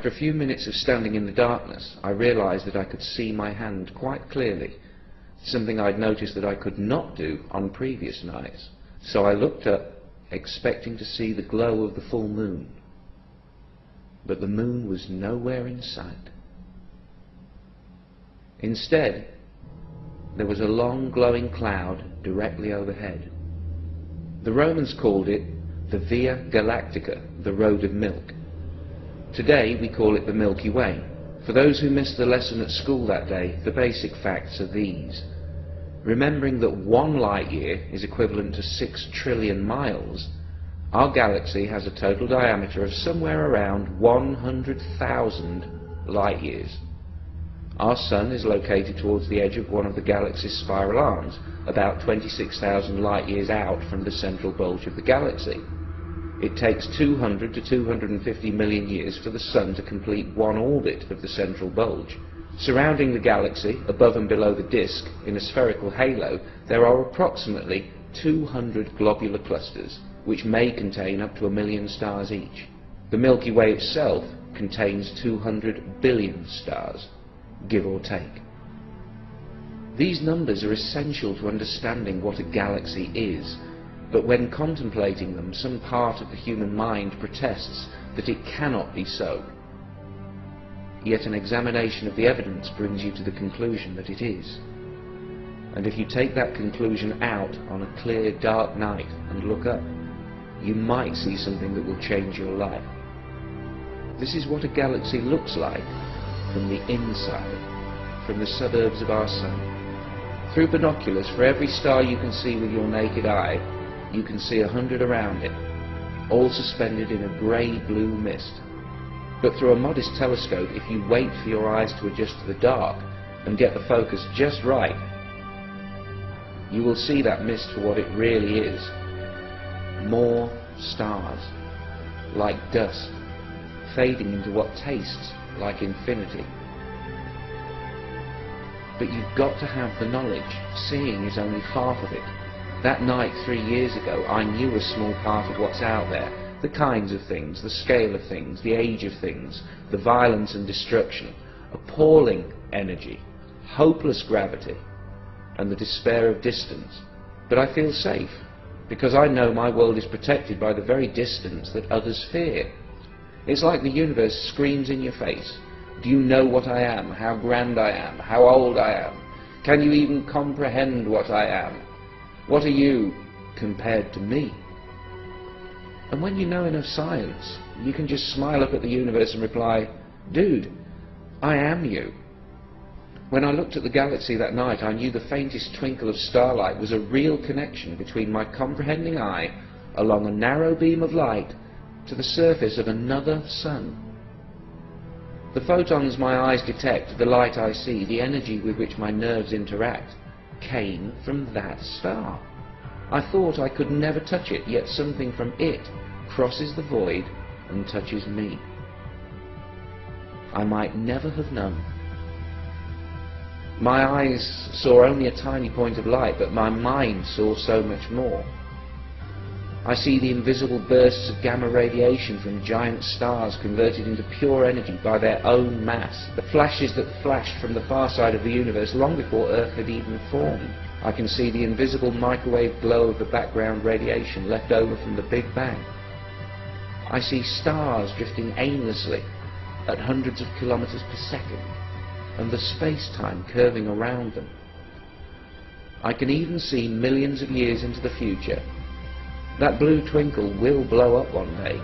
After a few minutes of standing in the darkness, I realized that I could see my hand quite clearly, something I'd noticed that I could not do on previous nights. So I looked up, expecting to see the glow of the full moon. But the moon was nowhere in sight. Instead, there was a long glowing cloud directly overhead. The Romans called it the Via Galactica, the Road of Milk. Today we call it the Milky Way. For those who missed the lesson at school that day, the basic facts are these. Remembering that 1 light year is equivalent to 6 trillion miles, our galaxy has a total diameter of somewhere around 100,000 light years. Our Sun is located towards the edge of one of the galaxy's spiral arms, about 26,000 light years out from the central bulge of the galaxy. It takes 200 to 250 million years for the Sun to complete one orbit of the central bulge. Surrounding the galaxy, above and below the disk, in a spherical halo, there are approximately 200 globular clusters, which may contain up to 1 million stars each. The Milky Way itself contains 200 billion stars, give or take. These numbers are essential to understanding what a galaxy is, but when contemplating them, some part of the human mind protests that it cannot be so. Yet an examination of the evidence brings you to the conclusion that it is. And if you take that conclusion out on a clear, dark night and look up, you might see something that will change your life. This is what a galaxy looks like from the inside, from the suburbs of our Sun. Through binoculars, for every star you can see with your naked eye, you can see 100 around it, all suspended in a grey-blue mist. But through a modest telescope, if you wait for your eyes to adjust to the dark and get the focus just right, you will see that mist for what it really is. More stars, like dust, fading into what tastes like infinity. But you've got to have the knowledge. Seeing is only half of it. That night 3 years ago, I knew a small part of what's out there. The kinds of things, the scale of things, the age of things, the violence and destruction, appalling energy, hopeless gravity, and the despair of distance. But I feel safe, because I know my world is protected by the very distance that others fear. It's like the universe screams in your face. Do you know what I am, how grand I am, how old I am? Can you even comprehend what I am? What are you compared to me? And when you know enough science, you can just smile up at the universe and reply, dude, I am you. When I looked at the galaxy that night, I knew the faintest twinkle of starlight was a real connection between my comprehending eye along a narrow beam of light to the surface of another sun. The photons my eyes detect, the light I see, the energy with which my nerves interact, came from that star. I thought I could never touch it, yet something from it crosses the void and touches me. I might never have known. My eyes saw only a tiny point of light, but my mind saw so much more. I see the invisible bursts of gamma radiation from giant stars converted into pure energy by their own mass, the flashes that flashed from the far side of the universe long before Earth had even formed. I can see the invisible microwave glow of the background radiation left over from the Big Bang. I see stars drifting aimlessly at hundreds of kilometers per second, and the space-time curving around them. I can even see millions of years into the future. That blue twinkle will blow up one day,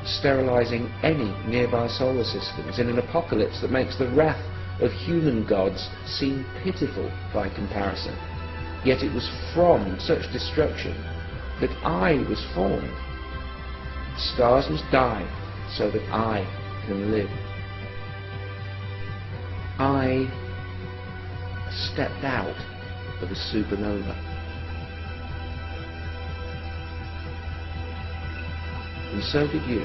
sterilizing any nearby solar systems in an apocalypse that makes the wrath of human gods seem pitiful by comparison. Yet it was from such destruction that I was formed. Stars must die so that I can live. I stepped out of a supernova. And so did you.